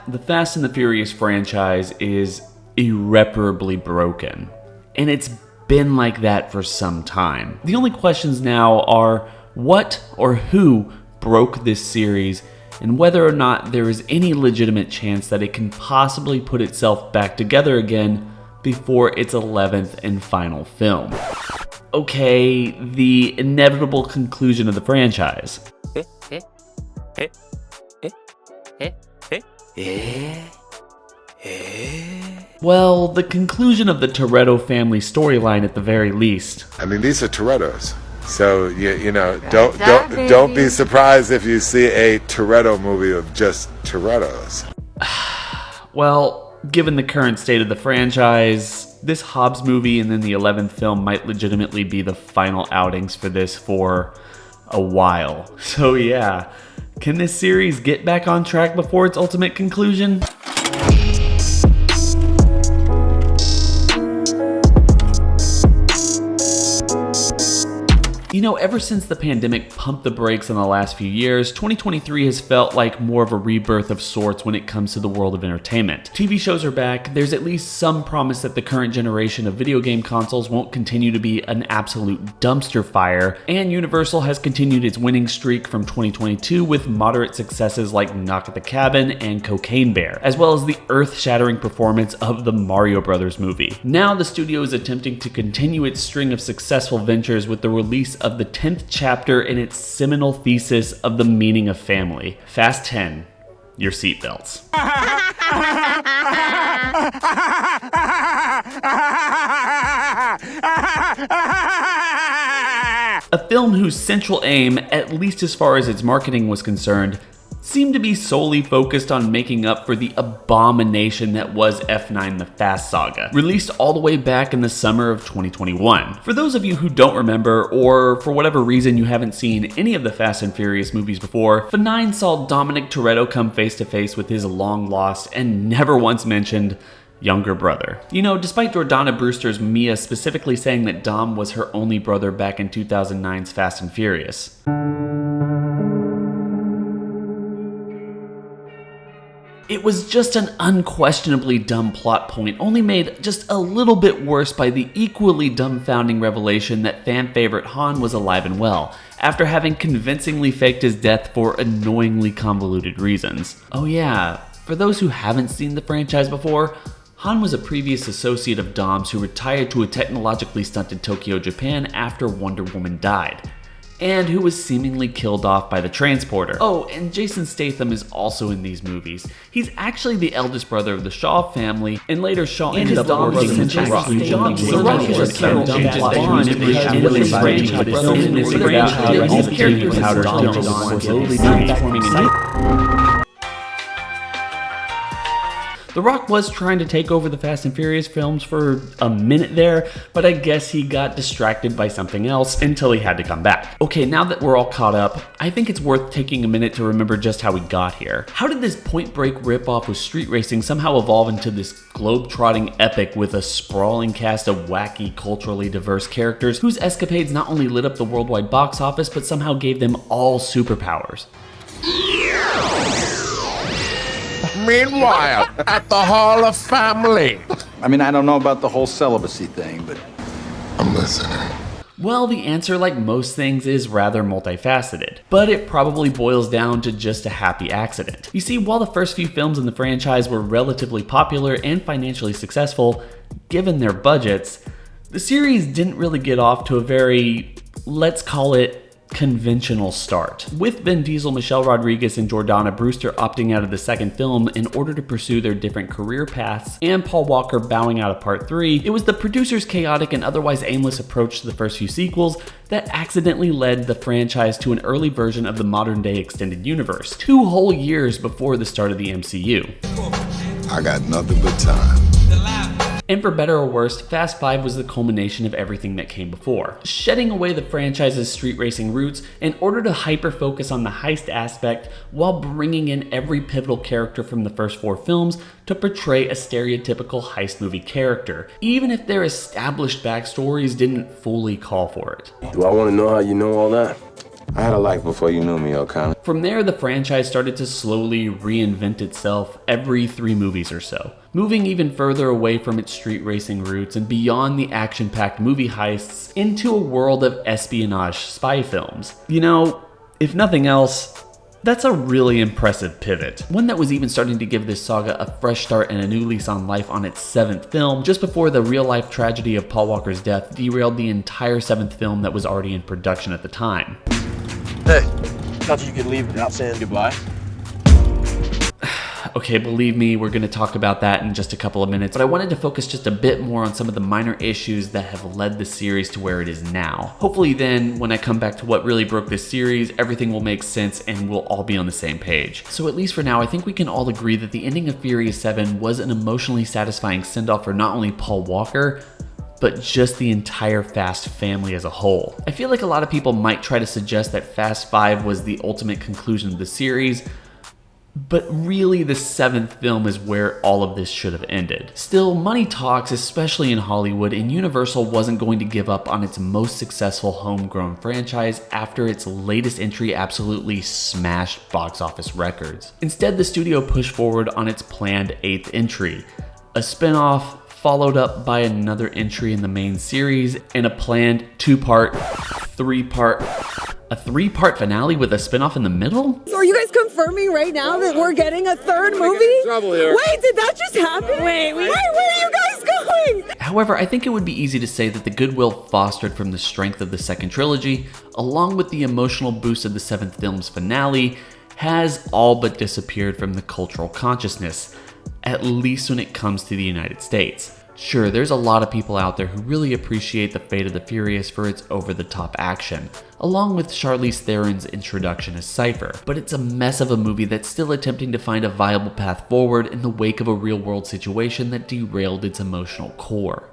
the Fast and the Furious franchise is irreparably broken. And it's been like that for some time. The only questions now are what or who broke this series, and whether or not there is any legitimate chance that it can possibly put itself back together again before its 11th and final film. Okay, the inevitable conclusion of the franchise. Well, the conclusion of the Toretto family storyline at the very least. I mean, these are Torettos. So, don't be surprised if you see a Toretto movie of just Torettos. Well, given the current state of the franchise, this Hobbs movie and then the 11th film might legitimately be the final outings for this for a while. So yeah, can this series get back on track before its ultimate conclusion? You know, ever since the pandemic pumped the brakes in the last few years, 2023 has felt like more of a rebirth of sorts when it comes to the world of entertainment. TV shows are back, there's at least some promise that the current generation of video game consoles won't continue to be an absolute dumpster fire, and Universal has continued its winning streak from 2022 with moderate successes like Knock at the Cabin and Cocaine Bear, as well as the earth-shattering performance of the Mario Brothers movie. Now the studio is attempting to continue its string of successful ventures with the release of the 10th chapter in its seminal thesis of the meaning of family. Fast 10, your seatbelts. A film whose central aim, at least as far as its marketing was concerned, seemed to be solely focused on making up for the abomination that was F9 The Fast Saga, released all the way back in the summer of 2021. For those of you who don't remember, or for whatever reason you haven't seen any of the Fast and Furious movies before, F9 saw Dominic Toretto come face to face with his long-lost and never once mentioned younger brother. You know, despite Jordana Brewster's Mia specifically saying that Dom was her only brother back in 2009's Fast and Furious. It was just an unquestionably dumb plot point, only made just a little bit worse by the equally dumbfounding revelation that fan favorite Han was alive and well, after having convincingly faked his death for annoyingly convoluted reasons. Oh yeah, for those who haven't seen the franchise before, Han was a previous associate of Dom's who retired to a technologically stunted Tokyo, Japan after Wonder Woman died, and who was seemingly killed off by the transporter. Oh, and Jason Statham is also in these movies. He's actually the eldest brother of the Shaw family, and later Shaw ended up working with The Rock. The Rock has several changes that his character's powers don't slowly transforming. The Rock was trying to take over the Fast and Furious films for a minute there, but I guess he got distracted by something else until he had to come back. Okay, now that we're all caught up, I think it's worth taking a minute to remember just how we got here. How did this Point Break ripoff with street racing somehow evolve into this globe-trotting epic with a sprawling cast of wacky, culturally diverse characters whose escapades not only lit up the worldwide box office, but somehow gave them all superpowers? Meanwhile, at the Hall of Family. I mean, I don't know about the whole celibacy thing, but I'm listening. Well, the answer, like most things, is rather multifaceted, but it probably boils down to just a happy accident. You see, while the first few films in the franchise were relatively popular and financially successful, given their budgets, the series didn't really get off to a very, let's call it, conventional start. With Vin Diesel, Michelle Rodriguez, and Jordana Brewster opting out of the second film in order to pursue their different career paths, and Paul Walker bowing out of part 3, it was the producers' chaotic and otherwise aimless approach to the first few sequels that accidentally led the franchise to an early version of the modern-day extended universe, 2 whole years before the start of the MCU. I got nothing but time. And for better or worse, Fast 5 was the culmination of everything that came before, shedding away the franchise's street racing roots in order to hyper-focus on the heist aspect while bringing in every pivotal character from the first 4 films to portray a stereotypical heist movie character, even if their established backstories didn't fully call for it. Do I want to know how you know all that? I had a life before you knew me, O'Connor. From there, the franchise started to slowly reinvent itself every 3 movies or so, moving even further away from its street racing roots and beyond the action-packed movie heists into a world of espionage spy films. You know, if nothing else, that's a really impressive pivot. One that was even starting to give this saga a fresh start and a new lease on life on its 7th film, just before the real-life tragedy of Paul Walker's death derailed the entire 7th film that was already in production at the time. Hey, thought you could leave without saying goodbye. Okay, believe me, we're going to talk about that in just a couple of minutes, but I wanted to focus just a bit more on some of the minor issues that have led the series to where it is now. Hopefully then, when I come back to what really broke this series, everything will make sense and we'll all be on the same page. So at least for now, I think we can all agree that the ending of Furious 7 was an emotionally satisfying send-off for not only Paul Walker, but just the entire Fast family as a whole. I feel like a lot of people might try to suggest that Fast 5 was the ultimate conclusion of the series, but really the 7th film is where all of this should have ended. Still, money talks, especially in Hollywood, and Universal wasn't going to give up on its most successful homegrown franchise after its latest entry absolutely smashed box office records. Instead, the studio pushed forward on its planned 8th entry, a spin-off followed up by another entry in the main series, and a planned 2-part, 3-part finale with a spin-off in the middle? So are you guys confirming right now that we're getting a 3rd movie? Wait, did that just happen? Wait, where are you guys going? However, I think it would be easy to say that the goodwill fostered from the strength of the second trilogy, along with the emotional boost of the 7th film's finale, has all but disappeared from the cultural consciousness, at least when it comes to the United States. Sure, there's a lot of people out there who really appreciate The Fate of the Furious for its over-the-top action, along with Charlize Theron's introduction as Cypher, but it's a mess of a movie that's still attempting to find a viable path forward in the wake of a real-world situation that derailed its emotional core.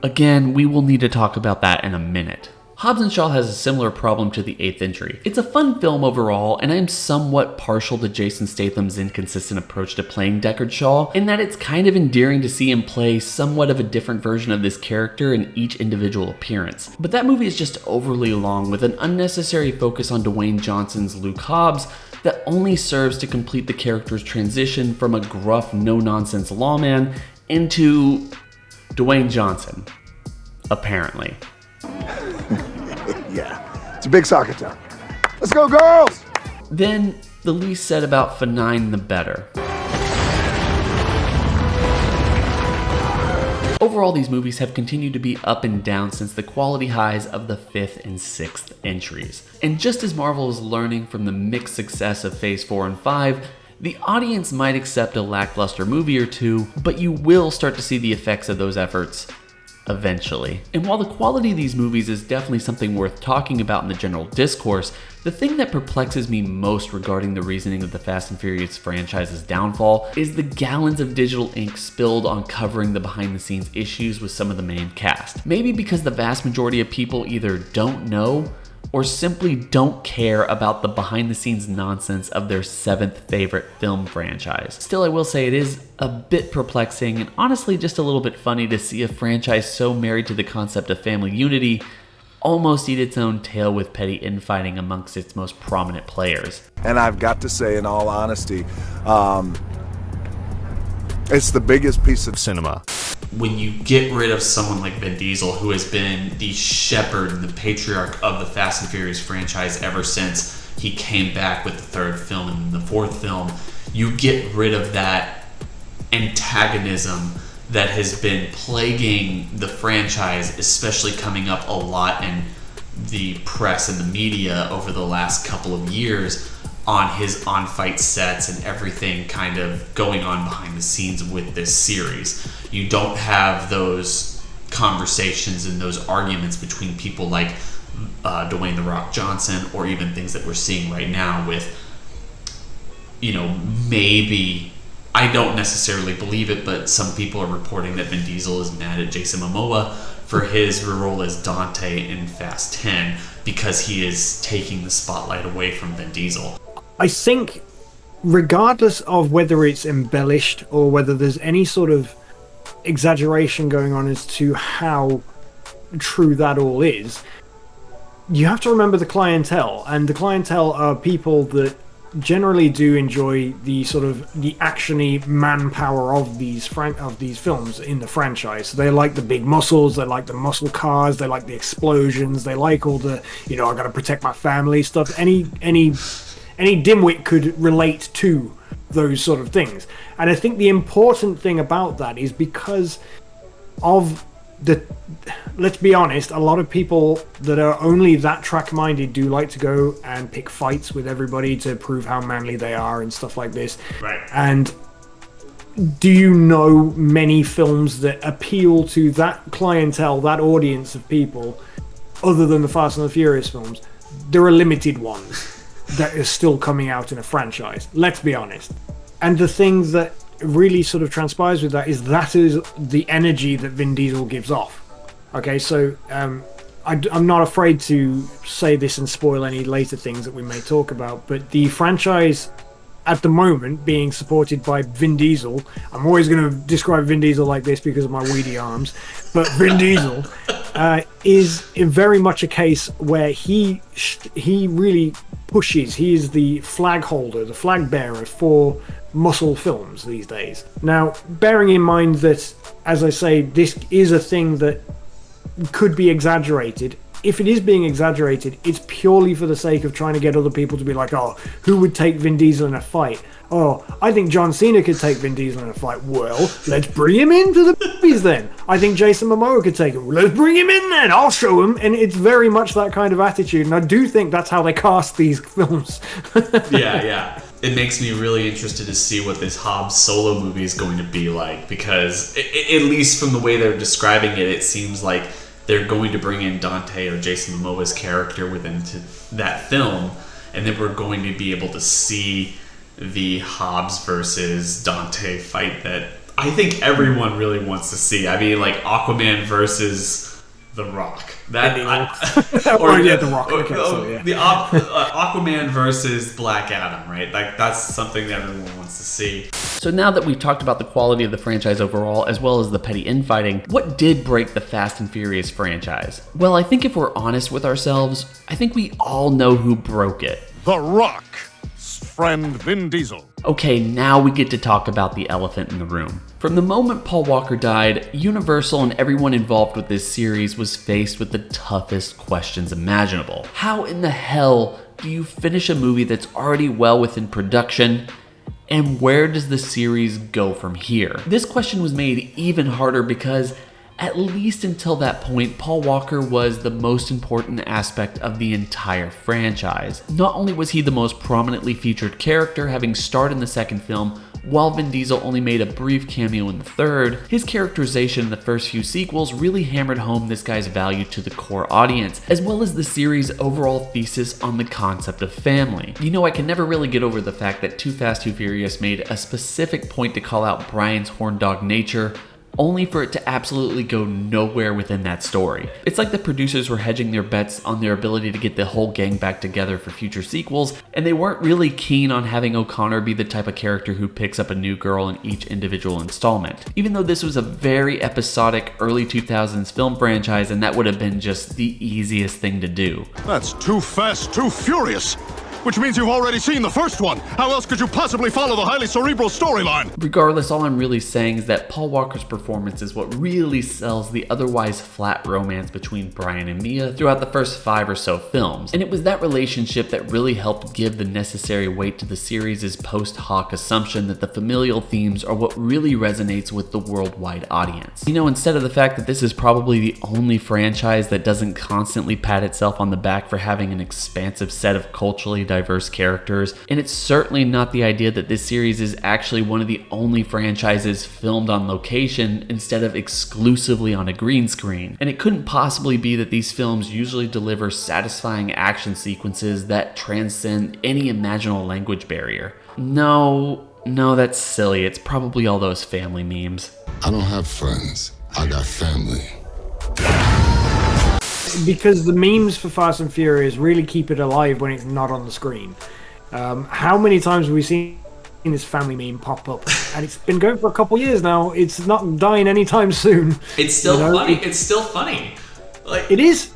Again, we will need to talk about that in a minute. Hobbs & Shaw has a similar problem to the 8th entry. It's a fun film overall, and I am somewhat partial to Jason Statham's inconsistent approach to playing Deckard Shaw, in that it's kind of endearing to see him play somewhat of a different version of this character in each individual appearance. But that movie is just overly long, with an unnecessary focus on Dwayne Johnson's Luke Hobbs that only serves to complete the character's transition from a gruff, no-nonsense lawman into Dwayne Johnson, apparently. Yeah, it's a big soccer town. Let's go, girls! Then, the least said about F9, the better. Overall, these movies have continued to be up and down since the quality highs of the 5th and 6th entries. And just as Marvel is learning from the mixed success of Phase 4 and 5, the audience might accept a lackluster movie or two, but you will start to see the effects of those efforts eventually. And while the quality of these movies is definitely something worth talking about in the general discourse, the thing that perplexes me most regarding the reasoning of the Fast and Furious franchise's downfall is the gallons of digital ink spilled on covering the behind-the-scenes issues with some of the main cast. Maybe because the vast majority of people either don't know or simply don't care about the behind-the-scenes nonsense of their 7th favorite film franchise. Still, I will say it is a bit perplexing and honestly just a little bit funny to see a franchise so married to the concept of family unity almost eat its own tail with petty infighting amongst its most prominent players. And I've got to say, in all honesty, it's the biggest piece of cinema. When you get rid of someone like Vin Diesel, who has been the shepherd and the patriarch of the Fast and Furious franchise ever since he came back with the 3rd film and the 4th film, you get rid of that antagonism that has been plaguing the franchise, especially coming up a lot in the press and the media over the last couple of years on his on-fight sets and everything kind of going on behind the scenes with this series. You don't have those conversations and those arguments between people like Dwayne "The Rock" Johnson, or even things that we're seeing right now with, maybe, I don't necessarily believe it, but some people are reporting that Vin Diesel is mad at Jason Momoa for his role as Dante in Fast 10 because he is taking the spotlight away from Vin Diesel. I think regardless of whether it's embellished or whether there's any sort of exaggeration going on as to how true that all is, you have to remember the clientele, and the clientele are people that generally do enjoy the sort of the actiony manpower of these films in the franchise. So they like the big muscles, they like the muscle cars, they like the explosions, they like all the, I gotta protect my family stuff. Any dimwit could relate to those sort of things. And I think the important thing about that is because of let's be honest, a lot of people that are only that track-minded do like to go and pick fights with everybody to prove how manly they are and stuff like this. Right. And do you know many films that appeal to that clientele, that audience of people, other than the Fast and the Furious films? There are limited ones that are still coming out in a franchise. Let's be honest. And the thing that really sort of transpires with that is the energy that Vin Diesel gives off. Okay, so I'm not afraid to say this and spoil any later things that we may talk about, but the franchise at the moment being supported by Vin Diesel, I'm always going to describe Vin Diesel like this because of my weedy arms, but Vin Diesel is very much a case where he really pushes. He is the flag holder, the flag bearer for muscle films these days. Now, bearing in mind that, as I say, this is a thing that could be exaggerated. If it is being exaggerated, it's purely for the sake of trying to get other people to be like, oh, who would take Vin Diesel in a fight? Oh, I think John Cena could take Vin Diesel in a fight. Well, let's bring him into the movies then. I think Jason Momoa could take him. Let's bring him in then. I'll show him. And it's very much that kind of attitude. And I do think that's how they cast these films. Yeah. It makes me really interested to see what this Hobbs solo movie is going to be like, because at least from the way they're describing it, it seems like they're going to bring in Dante or Jason Momoa's character within that film, and then we're going to be able to see the Hobbs versus Dante fight that I think everyone really wants to see. I mean, like Aquaman versus The Rock. The Rock. Okay, the Aquaman versus Black Adam, right? Like that's something that everyone wants to see. So now that we've talked about the quality of the franchise overall, as well as the petty infighting, what did break the Fast and Furious franchise? Well, I think if we're honest with ourselves, I think we all know who broke it. The Rock's friend Vin Diesel. Okay, now we get to talk about the elephant in the room. From the moment Paul Walker died, Universal and everyone involved with this series was faced with the toughest questions imaginable. How in the hell do you finish a movie that's already well within production? And where does the series go from here? This question was made even harder because, at least until that point, Paul Walker was the most important aspect of the entire franchise. Not only was he the most prominently featured character, having starred in the second film, while Vin Diesel only made a brief cameo in the third, his characterization in the first few sequels really hammered home this guy's value to the core audience, as well as the series' overall thesis on the concept of family. I can never really get over the fact that Too Fast, Too Furious made a specific point to call out Brian's horn dog nature, only for it to absolutely go nowhere within that story. It's like the producers were hedging their bets on their ability to get the whole gang back together for future sequels, and they weren't really keen on having O'Connor be the type of character who picks up a new girl in each individual installment. Even though this was a very episodic early 2000s film franchise, and that would have been just the easiest thing to do. That's Too Fast, Too Furious. Which means you've already seen the first one. How else could you possibly follow the highly cerebral storyline? Regardless, all I'm really saying is that Paul Walker's performance is what really sells the otherwise flat romance between Brian and Mia throughout the first 5 or so films. And it was that relationship that really helped give the necessary weight to the series' post hoc assumption that the familial themes are what really resonates with the worldwide audience. Instead of the fact that this is probably the only franchise that doesn't constantly pat itself on the back for having an expansive set of culturally diverse characters, and it's certainly not the idea that this series is actually one of the only franchises filmed on location instead of exclusively on a green screen. And it couldn't possibly be that these films usually deliver satisfying action sequences that transcend any imaginable language barrier. No, that's silly. It's probably all those family memes. I don't have friends. I got family. Because the memes for Fast and Furious really keep it alive when it's not on the screen. How many times have we seen this family meme pop up? And it's been going for a couple years now. It's not dying anytime soon. It's still funny. It's still funny. It is.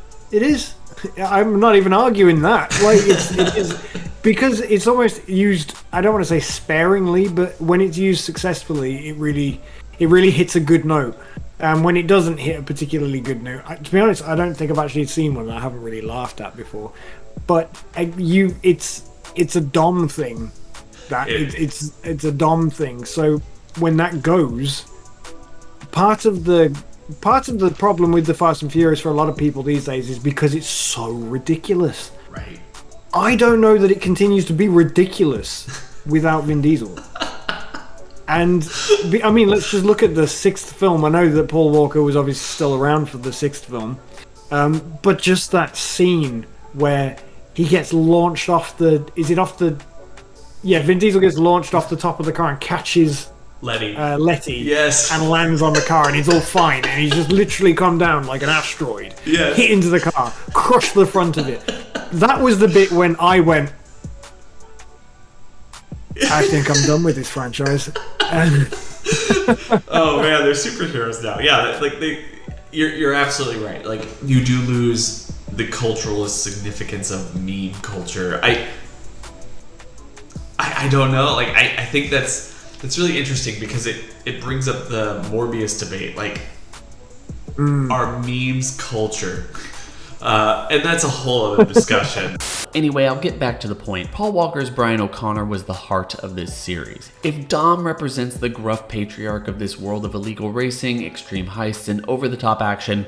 I'm not even arguing that. Like it is because it's almost used. I don't want to say sparingly, but when it's used successfully, it really hits a good note. And when it doesn't hit a particularly good note, to be honest, I don't think I've actually seen one that I haven't really laughed at before. But it's a Dom thing. It's a Dom thing. So when that goes, part of the problem with the Fast and Furious for a lot of people these days is because it's so ridiculous. Right. I don't know that it continues to be ridiculous without Vin Diesel. And I mean, let's just look at the 6th film. I know that Paul Walker was obviously still around for the 6th film, but just that scene where he gets launched off the... Vin Diesel gets launched off the top of the car and catches Letty. Yes. And lands on the car, and he's all fine, and he's just literally come down like an asteroid. Yes. Hit into the car, crushed the front of it. That was the bit when I went, I think I'm done with this franchise. Oh man, they're superheroes now. Yeah, like you're absolutely right. Like, you do lose the cultural significance of meme culture. I don't know. Like, I think that's really interesting because it brings up the Morbius debate. Like, are memes culture? And that's a whole other discussion. Anyway, I'll get back to the point. Paul Walker's Brian O'Connor was the heart of this series. If Dom represents the gruff patriarch of this world of illegal racing, extreme heists, and over-the-top action,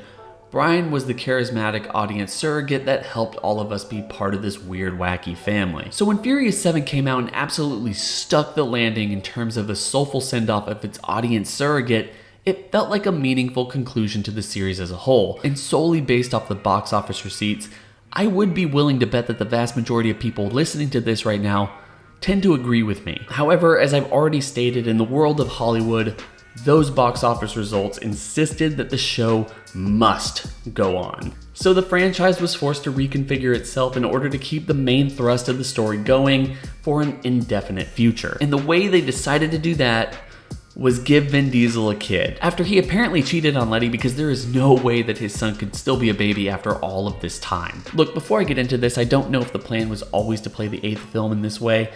Brian was the charismatic audience surrogate that helped all of us be part of this weird, wacky family. So when Furious 7 came out and absolutely stuck the landing in terms of a soulful send-off of its audience surrogate, it felt like a meaningful conclusion to the series as a whole, and solely based off the box office receipts, I would be willing to bet that the vast majority of people listening to this right now tend to agree with me. However, as I've already stated, in the world of Hollywood, those box office results insisted that the show must go on. So the franchise was forced to reconfigure itself in order to keep the main thrust of the story going for an indefinite future. And the way they decided to do that was give Vin Diesel a kid, after he apparently cheated on Letty, because there is no way that his son could still be a baby after all of this time. Look, before I get into this, I don't know if the plan was always to play the 8th film in this way.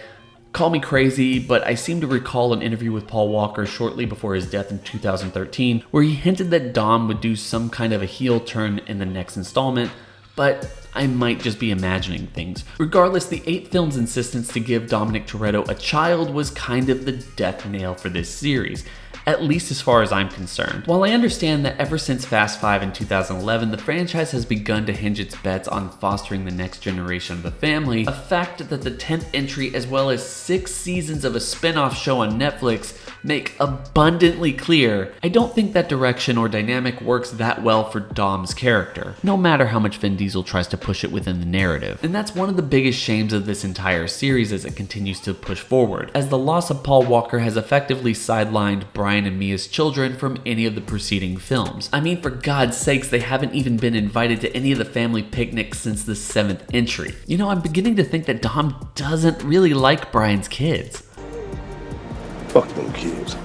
Call me crazy, but I seem to recall an interview with Paul Walker shortly before his death in 2013, where he hinted that Dom would do some kind of a heel turn in the next installment, but I might just be imagining things. Regardless, the 8th film's insistence to give Dominic Toretto a child was kind of the death nail for this series, at least as far as I'm concerned. While I understand that ever since Fast 5 in 2011, the franchise has begun to hinge its bets on fostering the next generation of the family, a fact that the 10th entry as well as 6 seasons of a spin-off show on Netflix make abundantly clear, I don't think that direction or dynamic works that well for Dom's character, no matter how much Vin Diesel tries to push it within the narrative. And that's one of the biggest shames of this entire series as it continues to push forward, as the loss of Paul Walker has effectively sidelined Brian and Mia's children from any of the preceding films. I mean, for God's sakes, they haven't even been invited to any of the family picnics since the 7th entry. You know, I'm beginning to think that Dom doesn't really like Brian's kids. Fuck them kids.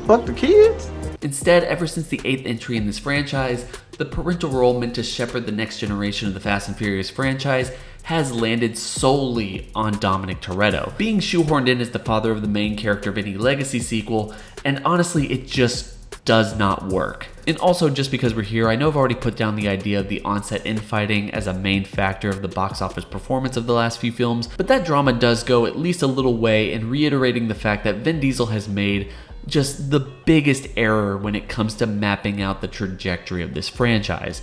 Fuck the kids? Instead, ever since the 8th entry in this franchise, the parental role meant to shepherd the next generation of the Fast and Furious franchise has landed solely on Dominic Toretto, being shoehorned in as the father of the main character of any Legacy sequel, and honestly, it just does not work. And also, just because we're here, I know I've already put down the idea of the on-set infighting as a main factor of the box office performance of the last few films, but that drama does go at least a little way in reiterating the fact that Vin Diesel has made just the biggest error when it comes to mapping out the trajectory of this franchise.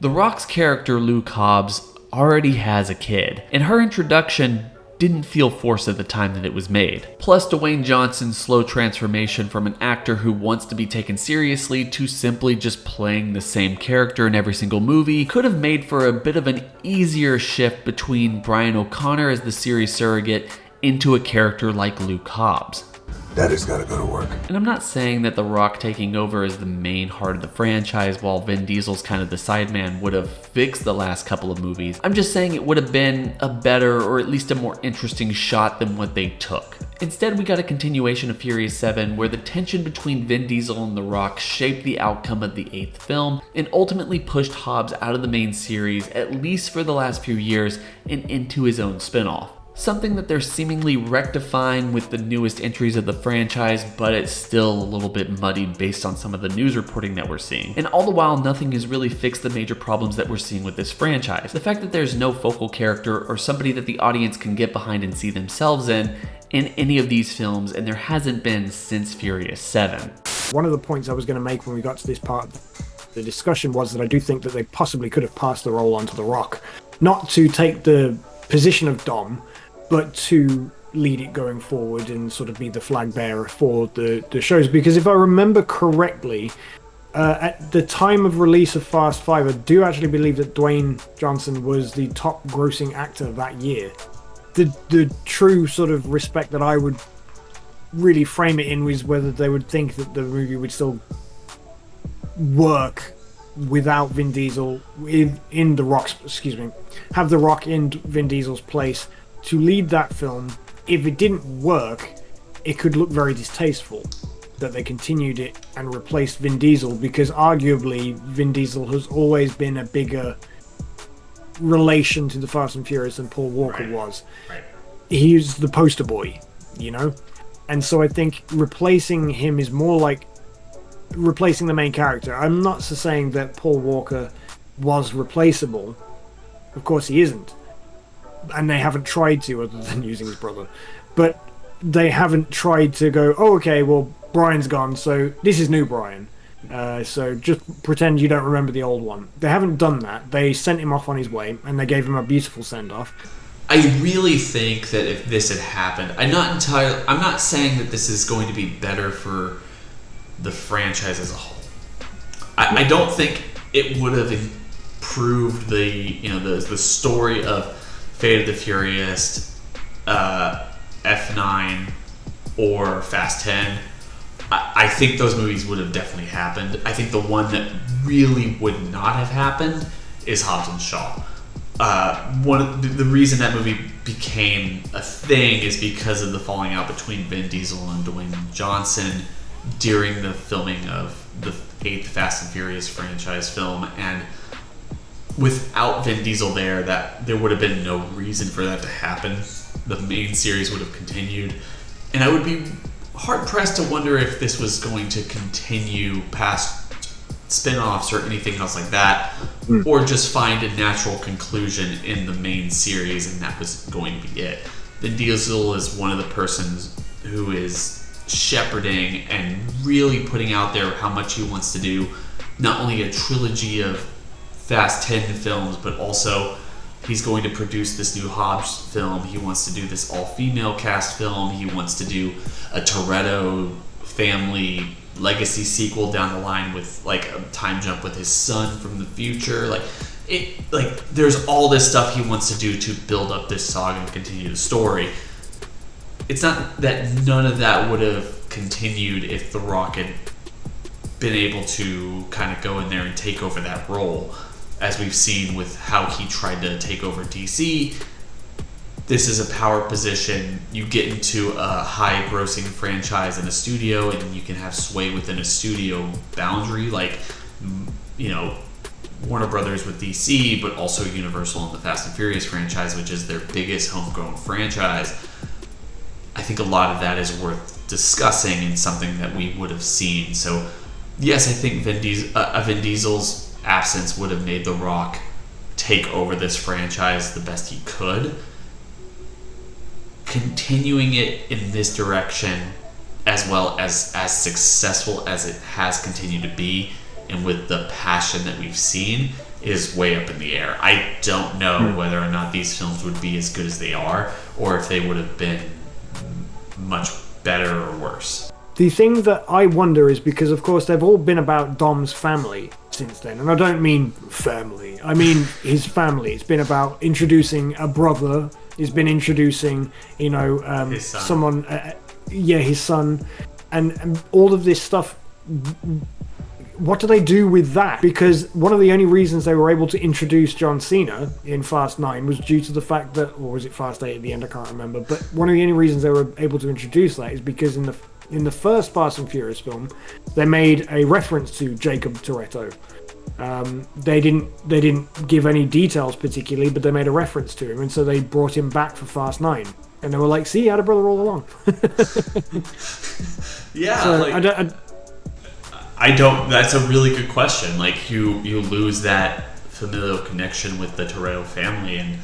The Rock's character, Luke Hobbs, already has a kid, and her introduction didn't feel forced at the time that it was made. Plus, Dwayne Johnson's slow transformation from an actor who wants to be taken seriously to simply just playing the same character in every single movie could have made for a bit of an easier shift between Brian O'Connor as the series surrogate into a character like Luke Hobbs. Daddy's gotta go to work. And I'm not saying that The Rock taking over as the main heart of the franchise while Vin Diesel's kind of the sideman would have fixed the last couple of movies. I'm just saying it would have been a better or at least a more interesting shot than what they took. Instead, we got a continuation of Furious 7 where the tension between Vin Diesel and The Rock shaped the outcome of the 8th film and ultimately pushed Hobbs out of the main series, at least for the last few years, and into his own spin-off. Something that they're seemingly rectifying with the newest entries of the franchise, but it's still a little bit muddied based on some of the news reporting that we're seeing. And all the while, nothing has really fixed the major problems that we're seeing with this franchise. The fact that there's no focal character or somebody that the audience can get behind and see themselves in any of these films, and there hasn't been since Furious 7. One of the points I was going to make when we got to this part of the discussion was that I do think that they possibly could have passed the role onto The Rock. Not to take the position of Dom, but to lead it going forward and sort of be the flag bearer for the shows. Because if I remember correctly, at the time of release of Fast 5, I do actually believe that Dwayne Johnson was the top grossing actor that year. The true sort of respect that I would really frame it in was whether they would think that the movie would still work without Vin Diesel in The Rock's, have The Rock in Vin Diesel's place to lead that film. If it didn't work, it could look very distasteful that they continued it and replaced Vin Diesel, because arguably Vin Diesel has always been a bigger relation to the Fast and Furious than Paul Walker was. Right. He's the poster boy, and so I think replacing him is more like replacing the main character. I'm not saying that Paul Walker was replaceable. Of course he isn't, and they haven't tried to, other than using his brother. But they haven't tried to go, oh, okay, well, Brian's gone, so this is new Brian. So just pretend you don't remember the old one. They haven't done that. They sent him off on his way, and they gave him a beautiful send-off. I really think that if this had happened, I'm not saying that this is going to be better for the franchise as a whole. I don't think it would have improved the story of Fate of the Furious, F9, or Fast 10. I think those movies would have definitely happened. I think the one that really would not have happened is Hobbs and Shaw. The reason that movie became a thing is because of the falling out between Vin Diesel and Dwayne Johnson during the filming of the 8th Fast and Furious franchise film, and without Vin Diesel there would have been no reason for that to happen. The main series would have continued, and I would be hard-pressed to wonder if this was going to continue past spin-offs or anything else like that, or just find a natural conclusion in the main series, and that was going to be it. Vin Diesel is one of the persons who is shepherding and really putting out there how much he wants to do, not only a trilogy of Fast 10 films, but also he's going to produce this new Hobbs film. He wants to do this all-female cast film. He wants to do a Toretto family legacy sequel down the line with like a time jump with his son from the future. There's all this stuff he wants to do to build up this saga and continue the story. It's not that none of that would have continued if The Rock had been able to kind of go in there and take over that role, as we've seen with how he tried to take over DC. This is a power position. You get into a high-grossing franchise in a studio, and you can have sway within a studio boundary, like, Warner Brothers with DC, but also Universal and the Fast and Furious franchise, which is their biggest homegrown franchise. I think a lot of that is worth discussing and something that we would have seen. So, yes, I think Vin Diesel's absence would have made The Rock take over this franchise the best he could. Continuing it in this direction, as well as successful as it has continued to be, and with the passion that we've seen, is way up in the air. I don't know whether or not these films would be as good as they are, or if they would have been much better or worse. The thing that I wonder is, because of course they've all been about Dom's family since then, and I don't mean family, I mean his family. It's been about introducing a brother. He's been introducing, his son. Someone, his son, and all of this stuff. what do they do with that? Because one of the only reasons they were able to introduce John Cena in Fast 9 was due to the fact that, or was it Fast 8 at the end? I can't remember. But one of the only reasons they were able to introduce that is because in the first Fast and Furious film, they made a reference to Jacob Toretto. They didn't give any details particularly, but they made a reference to him, and so they brought him back for Fast 9. And they were like, "See, you had a brother all along." Yeah, so I don't. That's a really good question. Like you lose that familial connection with the Toretto family, and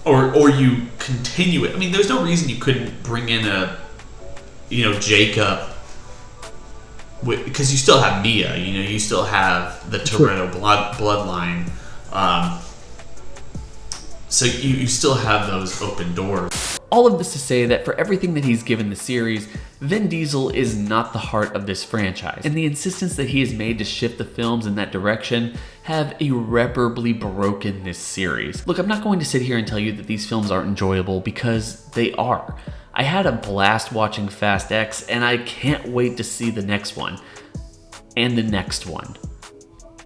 or you continue it. I mean, there's no reason you couldn't bring in Jacob, because you still have Mia. You still have the Toretto bloodline. So you still have those open doors. All of this to say that for everything that he's given the series, Vin Diesel is not the heart of this franchise, and the insistence that he has made to shift the films in that direction have irreparably broken this series. Look, I'm not going to sit here and tell you that these films aren't enjoyable, because they are. I had a blast watching Fast X, and I can't wait to see the next one, and the next one,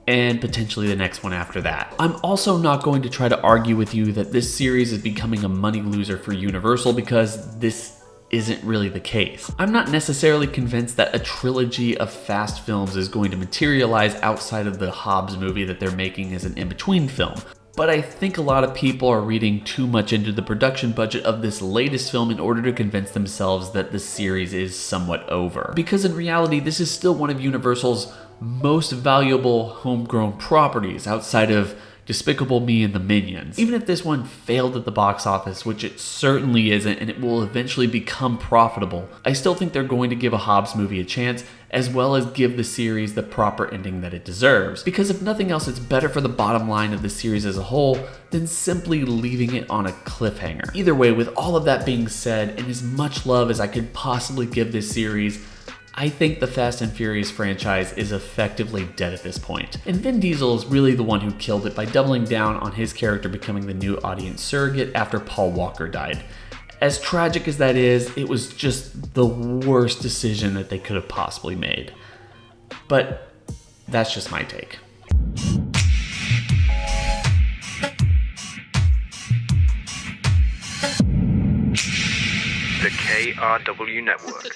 and potentially the next one after that. I'm also not going to try to argue with you that this series is becoming a money loser for Universal, because this isn't really the case. I'm not necessarily convinced that a trilogy of Fast films is going to materialize outside of the Hobbs movie that they're making as an in-between film. But I think a lot of people are reading too much into the production budget of this latest film in order to convince themselves that the series is somewhat over. Because in reality, this is still one of Universal's most valuable homegrown properties outside of Despicable Me and the Minions. Even if this one failed at the box office, which it certainly isn't, and it will eventually become profitable, I still think they're going to give a Hobbs movie a chance, as well as give the series the proper ending that it deserves. Because if nothing else, it's better for the bottom line of the series as a whole than simply leaving it on a cliffhanger. Either way, with all of that being said, and as much love as I could possibly give this series, I think the Fast and Furious franchise is effectively dead at this point. And Vin Diesel is really the one who killed it by doubling down on his character becoming the new audience surrogate after Paul Walker died. As tragic as that is, it was just the worst decision that they could have possibly made. But that's just my take. The KRW Network.